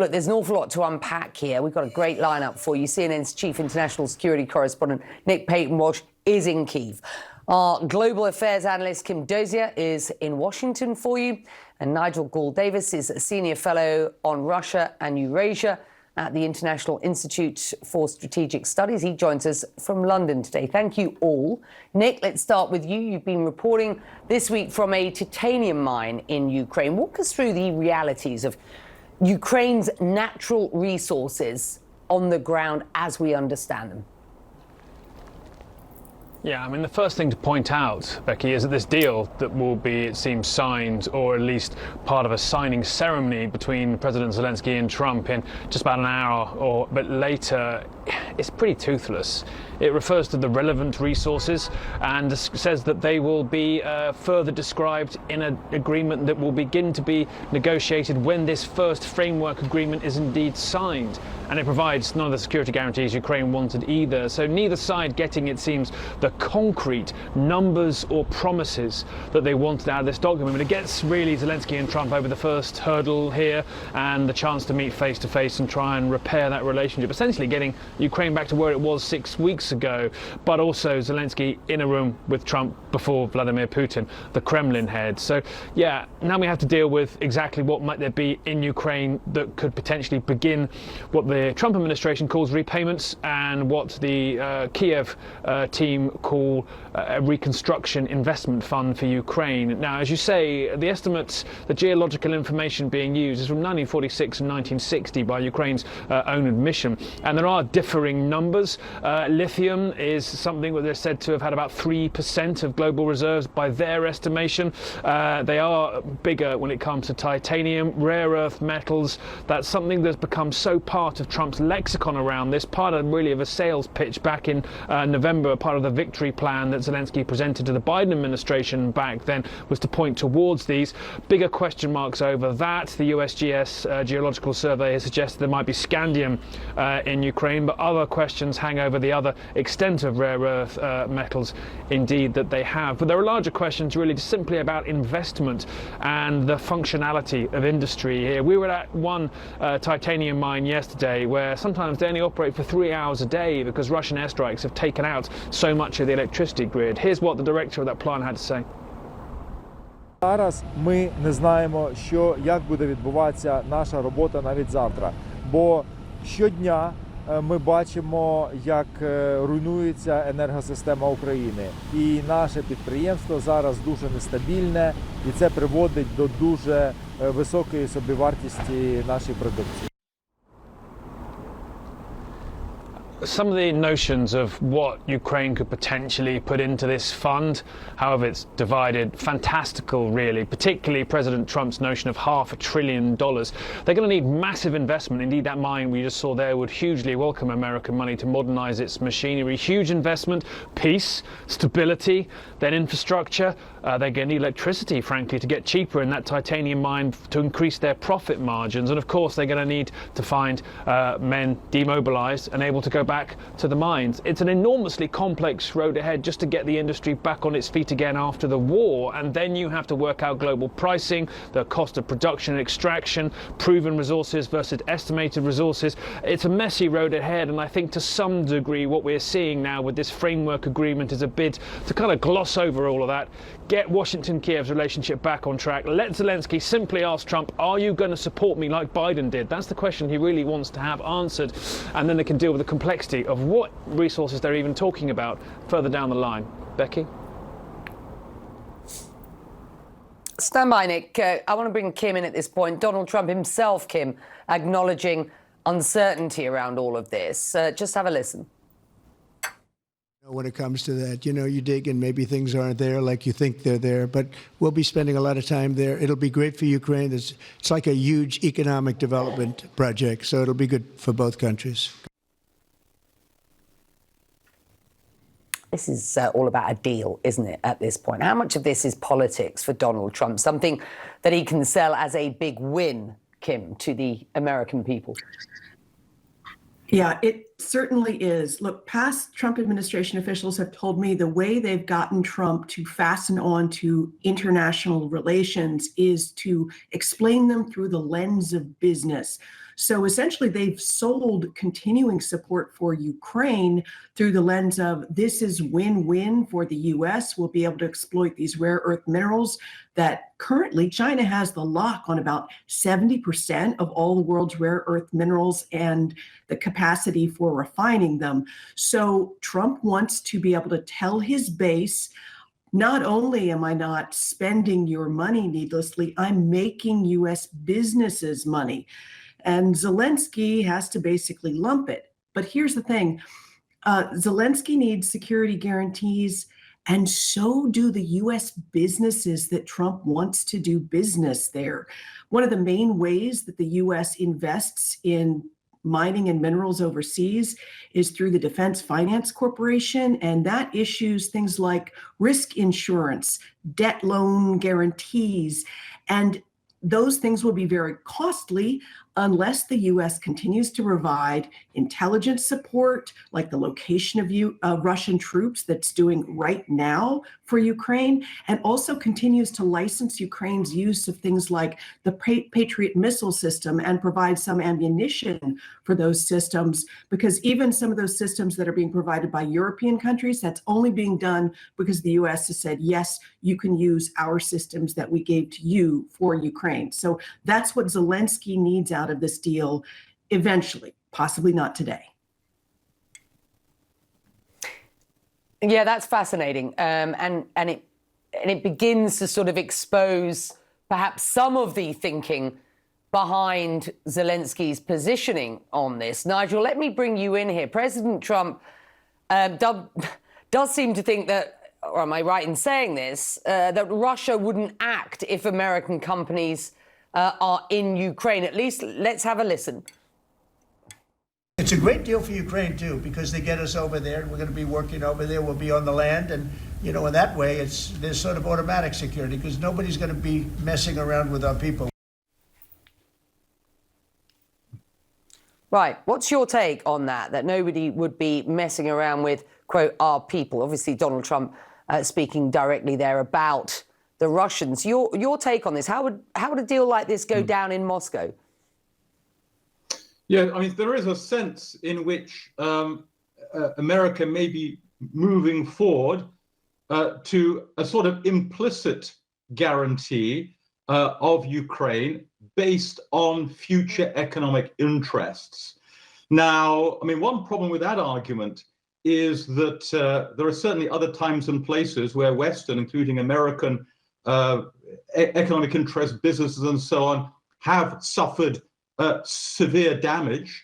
Look, there's an awful lot to unpack here. We've got a great lineup for you. CNN's chief international security correspondent, Nick Payton-Walsh, is in Kyiv. Our global affairs analyst, Kim Dozier, is in Washington for you. And Nigel Gould Davies is a senior fellow on Russia and Eurasia at the International Institute for Strategic Studies. He joins us from London today. Thank you all. Nick, let's start with you. You've been reporting this week from a titanium mine in Ukraine. Walk us through the realities of Ukraine's natural resources on the ground as we understand them. Yeah, I mean, the first thing to point out, Becky, is that this deal that will be, it seems, signed, or at least part of a signing ceremony between President Zelenskyy and Trump in just about an hour or but later, is pretty toothless. It refers to the relevant resources and says that they will be further described in an agreement that will begin to be negotiated when this first framework agreement is indeed signed. And it provides none of the security guarantees Ukraine wanted either. So neither side getting, it seems, the concrete numbers or promises that they wanted out of this document. But it gets really Zelenskyy and Trump over the first hurdle here and the chance to meet face to face and try and repair that relationship, essentially getting Ukraine back to where it was 6 weeks ago, but also Zelenskyy in a room with Trump before Vladimir Putin, the Kremlin head. So yeah, now we have to deal with exactly what might there be in Ukraine that could potentially begin what the Trump administration calls repayments and what the Kiev team call a reconstruction investment fund for Ukraine. Now, as you say, the estimates, the geological information being used is from 1946 and 1960 by Ukraine's own admission, and there are differing numbers. Lithium is something that they're said to have had about 3% of global reserves by their estimation. They are bigger when it comes to titanium, rare earth metals. That's something that's become so part of Trump's lexicon around this, part of really of a sales pitch back in November, part of the victory plan that Zelenskyy presented to the Biden administration back then was to point towards these. Bigger question marks over that. The USGS geological survey has suggested there might be scandium in Ukraine, but other questions hang over the other extent of rare earth metals indeed that they have. But there are larger questions really just simply about investment and the functionality of industry here. We were at one titanium mine yesterday where sometimes they only operate for 3 hours a day because Russian airstrikes have taken out so much of the electricity grid. Here's what the director of that plant had to say. Зараз ми не знаємо, як буде відбуватися наша робота навіть завтра. Бо щодня ми бачимо, як руйнується енергосистема України. І наше підприємство зараз дуже нестабільне, і це приводить до дуже високої собівартості нашої продукції. Some of the notions of what Ukraine could potentially put into this fund, however it's divided, fantastical really, particularly President Trump's notion of $500 billion. They're going to need massive investment. Indeed, that mine we just saw there would hugely welcome American money to modernize its machinery. Huge investment, peace, stability, then infrastructure. They're going to need electricity, frankly, to get cheaper in that titanium mine to increase their profit margins. And of course, they're going to need to find men demobilized and able to go back to the mines. It's an enormously complex road ahead just to get the industry back on its feet again after the war, and then you have to work out global pricing, the cost of production and extraction, proven resources versus estimated resources. It's a messy road ahead, and I think to some degree what we're seeing now with this framework agreement is a bid to kind of gloss over all of that, get Washington-Kiev's relationship back on track, let Zelenskyy simply ask Trump, are you going to support me like Biden did? That's the question he really wants to have answered, and then they can deal with the complexity of what resources they're even talking about further down the line. Becky? Stand by, Nick. I want to bring Kim in at this point. Donald Trump himself, Kim, acknowledging uncertainty around all of this. Just have a listen. When it comes to that, you dig and maybe things aren't there like you think they're there, but we'll be spending a lot of time there. It'll be great for Ukraine. It's like a huge economic development project, so it'll be good for both countries. This is all about a deal, isn't it, at this point? How much of this is politics for Donald Trump? Something that he can sell as a big win, Kim, to the American people? Yeah, it certainly is. Look, past Trump administration officials have told me the way they've gotten Trump to fasten on to international relations is to explain them through the lens of business. So essentially, they've sold continuing support for Ukraine through the lens of this is win-win for the U.S. We'll be able to exploit these rare earth minerals that currently China has the lock on about 70% of all the world's rare earth minerals and the capacity for refining them. So Trump wants to be able to tell his base, not only am I not spending your money needlessly, I'm making U.S. businesses money. And Zelenskyy has to basically lump it. But here's the thing. Zelenskyy needs security guarantees, and so do the U.S. businesses that Trump wants to do business there. One of the main ways that the U.S. invests in mining and minerals overseas is through the Defense Finance Corporation, and that issues things like risk insurance, debt loan guarantees, and those things will be very costly unless the U.S. continues to provide intelligence support, like the location of Russian troops that's doing right now for Ukraine, and also continues to license Ukraine's use of things like the Patriot missile system and provide some ammunition for those systems, because even some of those systems that are being provided by European countries, that's only being done because the U.S. has said, yes, you can use our systems that we gave to you for Ukraine. So that's what Zelenskyy needs out of this deal eventually, possibly not today. Yeah, that's fascinating, and it begins to sort of expose perhaps some of the thinking behind Zelenskyy's positioning on this. Nigel, let me bring you in here. President Trump does seem to think that, or am I right in saying this, that Russia wouldn't act if American companies are in Ukraine. At least let's have a listen. It's a great deal for Ukraine, too, because they get us over there. We're going to be working over there. We'll be on the land. And, you know, in that way, there's sort of automatic security because nobody's going to be messing around with our people. Right. What's your take on that nobody would be messing around with, quote, our people? Obviously, Donald Trump speaking directly there about the Russians. Your take on this? How would a deal like this go down in Moscow? Yeah, I mean, there is a sense in which America may be moving forward to a sort of implicit guarantee of Ukraine based on future economic interests. Now, I mean, one problem with that argument is that there are certainly other times and places where Western, including American economic interests, businesses and so on, have suffered severe damage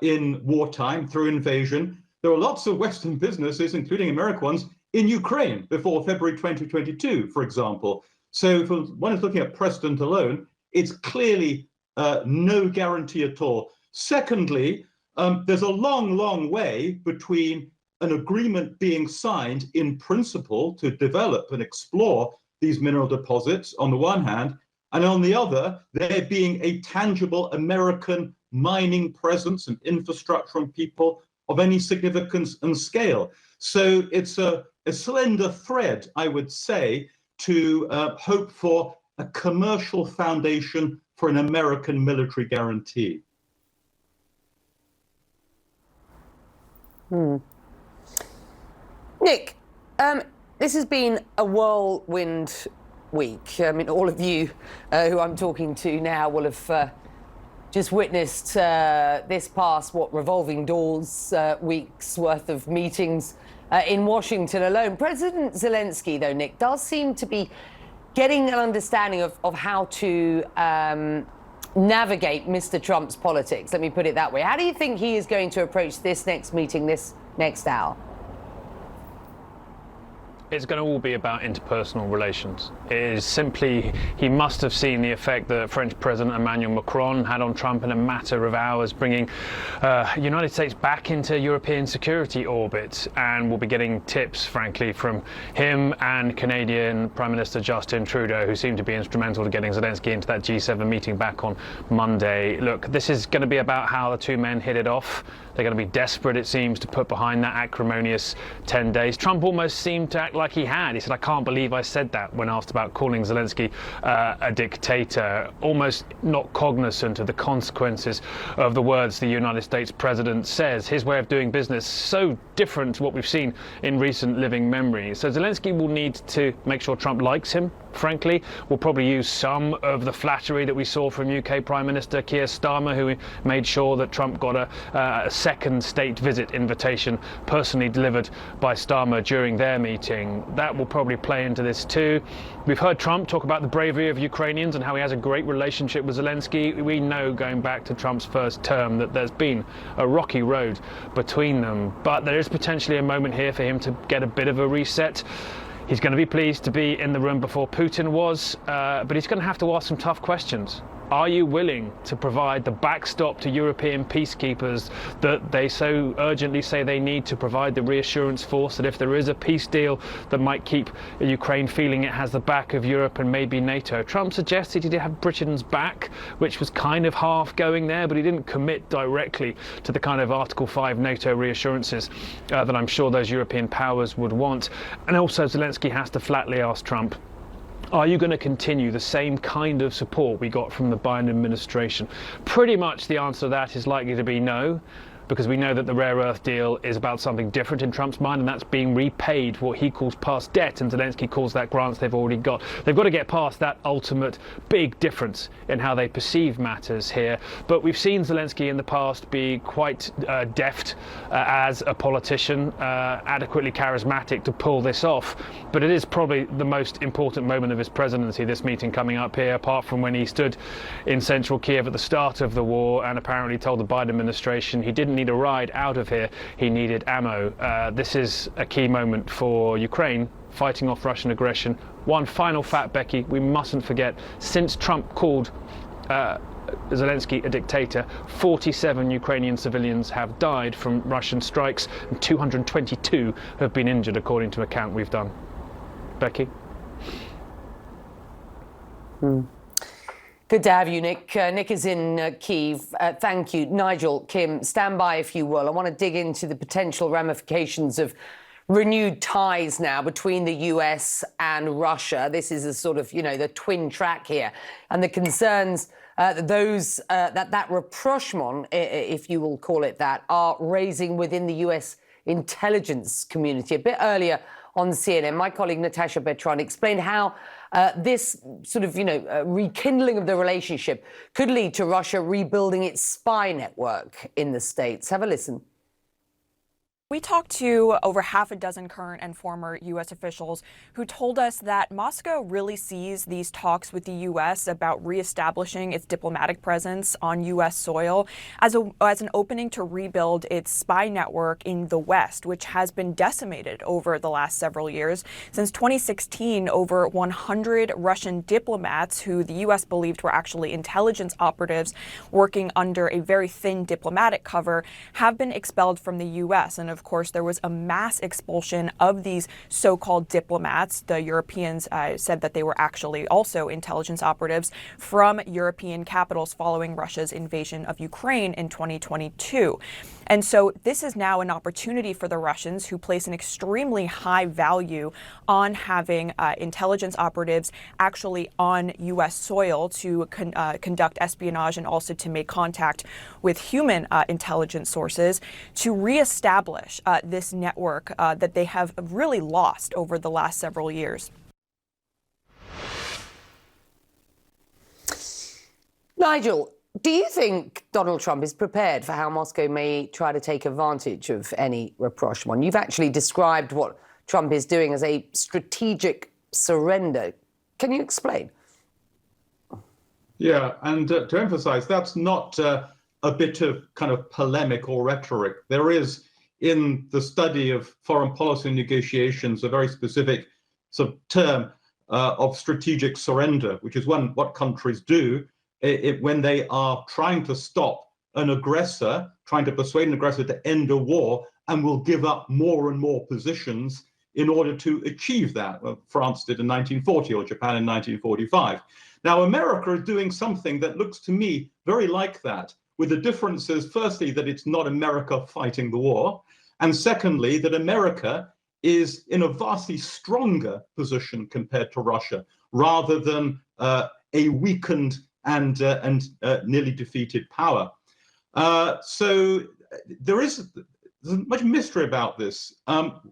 in wartime through invasion. There were lots of Western businesses, including American ones, in Ukraine before February 2022, for example. So if one is looking at precedent alone, it's clearly no guarantee at all. Secondly, there's a long, long way between an agreement being signed in principle to develop and explore these mineral deposits on the one hand, and on the other, there being a tangible American mining presence and infrastructure and people of any significance and scale. So it's a slender thread, I would say, to hope for a commercial foundation for an American military guarantee. Nick, this has been a whirlwind week. I mean, all of you who I'm talking to now will have just witnessed this past, revolving doors week's worth of meetings in Washington alone. President Zelenskyy, though, Nick, does seem to be getting an understanding of how to navigate Mr. Trump's politics. Let me put it that way. How do you think he is going to approach this next meeting, this next hour? It's going to all be about interpersonal relations. It is simply, he must have seen the effect that French President Emmanuel Macron had on Trump in a matter of hours, bringing United States back into European security orbit, and we'll be getting tips, frankly, from him and Canadian Prime Minister Justin Trudeau, who seemed to be instrumental to getting Zelenskyy into that G7 meeting back on Monday. Look, this is going to be about how the two men hit it off. They're going to be desperate, it seems, to put behind that acrimonious 10 days. Trump almost seemed to act like he had. He said, "I can't believe I said that," when asked about calling Zelenskyy a dictator, almost not cognizant of the consequences of the words the United States president says. His way of doing business so different to what we've seen in recent living memory. So Zelenskyy will need to make sure Trump likes him. Frankly, we'll probably use some of the flattery that we saw from UK Prime Minister Keir Starmer, who made sure that Trump got a second state visit invitation personally delivered by Starmer during their meeting. That will probably play into this too. We've heard Trump talk about the bravery of Ukrainians and how he has a great relationship with Zelenskyy. We know, going back to Trump's first term, that there's been a rocky road between them. But there is potentially a moment here for him to get a bit of a reset. He's going to be pleased to be in the room before Putin was, but he's going to have to ask some tough questions. Are you willing to provide the backstop to European peacekeepers that they so urgently say they need to provide the reassurance force that if there is a peace deal that might keep Ukraine feeling it has the back of Europe and maybe NATO? Trump suggested he did have Britain's back, which was kind of half going there, but he didn't commit directly to the kind of Article 5 NATO reassurances that I'm sure those European powers would want. And also Zelenskyy has to flatly ask Trump, are you going to continue the same kind of support we got from the Biden administration? Pretty much the answer to that is likely to be no, because we know that the rare earth deal is about something different in Trump's mind, and that's being repaid what he calls past debt, and Zelenskyy calls that grants they've already got. They've got to get past that ultimate big difference in how they perceive matters here. But we've seen Zelenskyy in the past be quite deft as a politician, adequately charismatic to pull this off. But it is probably the most important moment of his presidency, this meeting coming up here, apart from when he stood in central Kiev at the start of the war and apparently told the Biden administration he didn't need a ride out of here, he needed ammo. This is a key moment for Ukraine fighting off Russian aggression. One final fact, Becky, we mustn't forget, since Trump called Zelenskyy a dictator, 47 Ukrainian civilians have died from Russian strikes and 222 have been injured, according to a count we've done. Becky? Good to have you, Nick. Nick is in Kiev. Thank you. Nigel, Kim, stand by if you will. I want to dig into the potential ramifications of renewed ties now between the US and Russia. This is a sort of, the twin track here. And the concerns that rapprochement, if you will call it that, are raising within the US intelligence community. A bit earlier on CNN, my colleague Natasha Bertrand explained how this sort of, rekindling of the relationship could lead to Russia rebuilding its spy network in the States. Have a listen. We talked to over half a dozen current and former U.S. officials who told us that Moscow really sees these talks with the U.S. about reestablishing its diplomatic presence on U.S. soil as an opening to rebuild its spy network in the West, which has been decimated over the last several years. Since 2016, over 100 Russian diplomats who the U.S. believed were actually intelligence operatives working under a very thin diplomatic cover have been expelled from the U.S. And of course, there was a mass expulsion of these so-called diplomats. The Europeans said that they were actually also intelligence operatives from European capitals following Russia's invasion of Ukraine in 2022. And so this is now an opportunity for the Russians, who place an extremely high value on having intelligence operatives actually on U.S. soil to conduct espionage and also to make contact with human intelligence sources, to reestablish this network that they have really lost over the last several years. Nigel, do you think Donald Trump is prepared for how Moscow may try to take advantage of any rapprochement? You've actually described what Trump is doing as a strategic surrender. Can you explain? Yeah, and to emphasize, that's not a bit of kind of polemic or rhetoric. There is, in the study of foreign policy negotiations, a very specific sort of term of strategic surrender, which is what countries do when they are trying to stop an aggressor, trying to persuade an aggressor to end a war, and will give up more and more positions in order to achieve that. Well, France did in 1940 or Japan in 1945. Now, America is doing something that looks to me very like that, with the differences, firstly, that it's not America fighting the war, and secondly, that America is in a vastly stronger position compared to Russia, rather than a weakened and nearly defeated power. So there's much mystery about this.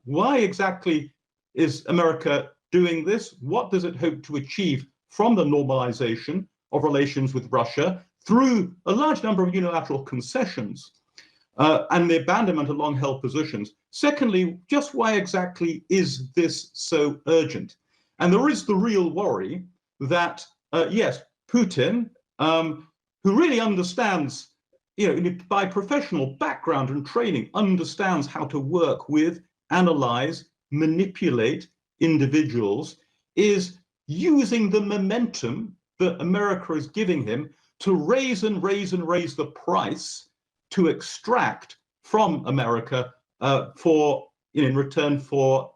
Why exactly is America doing this? What does it hope to achieve from the normalization of relations with Russia through a large number of unilateral concessions and the abandonment of long-held positions? Secondly, just why exactly is this so urgent? And there is the real worry that, yes, Putin, who really understands, by professional background and training, understands how to work with, analyze, manipulate individuals, is using the momentum that America is giving him to raise and raise and raise the price to extract from America in return for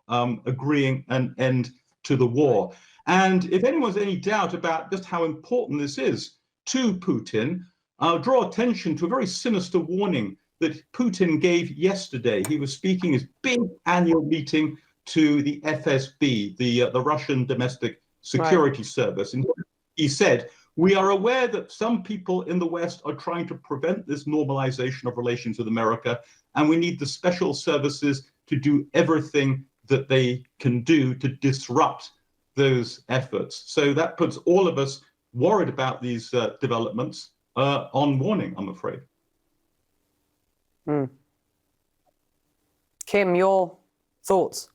agreeing an end to the war. And if anyone's any doubt about just how important this is to Putin, I'll draw attention to a very sinister warning that Putin gave yesterday. He was speaking his big annual meeting to the FSB, the Russian Domestic Security Service. And he said, "We are aware that some people in the West are trying to prevent this normalization of relations with America, and we need the special services to do everything that they can do to disrupt those efforts." So that puts all of us worried about these developments on warning, I'm afraid. Kim, your thoughts?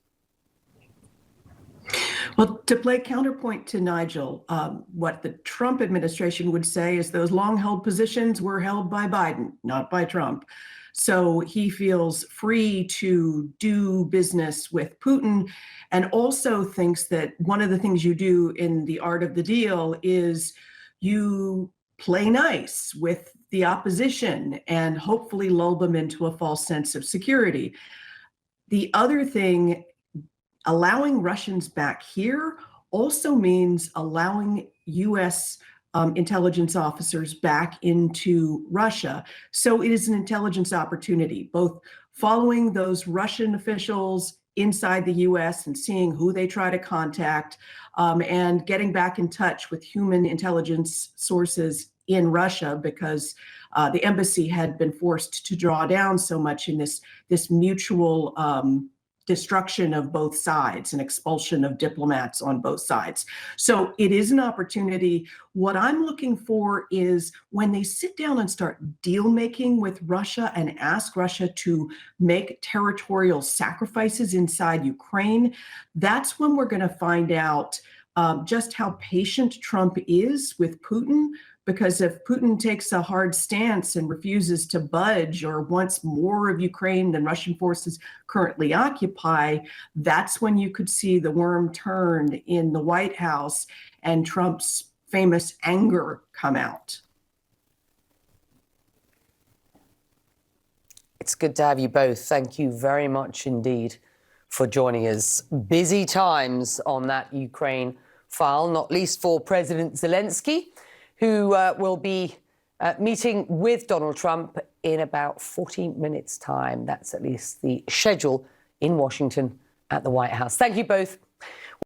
Well, to play counterpoint to Nigel, what the Trump administration would say is those long-held positions were held by Biden, not by Trump. So he feels free to do business with Putin, and also thinks that one of the things you do in the art of the deal is you play nice with the opposition and hopefully lull them into a false sense of security. The other thing, allowing Russians back here also means allowing U.S. Intelligence officers back into Russia. So it is an intelligence opportunity, both following those Russian officials inside the U.S. and seeing who they try to contact, and getting back in touch with human intelligence sources in Russia, because the embassy had been forced to draw down so much in this mutual destruction of both sides and expulsion of diplomats on both sides. So it is an opportunity. What I'm looking for is when they sit down and start deal making with Russia and ask Russia to make territorial sacrifices inside Ukraine, that's when we're going to find out just how patient Trump is with Putin. Because if Putin takes a hard stance and refuses to budge or wants more of Ukraine than Russian forces currently occupy, that's when you could see the worm turn in the White House and Trump's famous anger come out. It's good to have you both. Thank you very much indeed for joining us. Busy times on that Ukraine file, not least for President Zelenskyy, who will be meeting with Donald Trump in about 40 minutes' time. That's at least the schedule in Washington at the White House. Thank you both.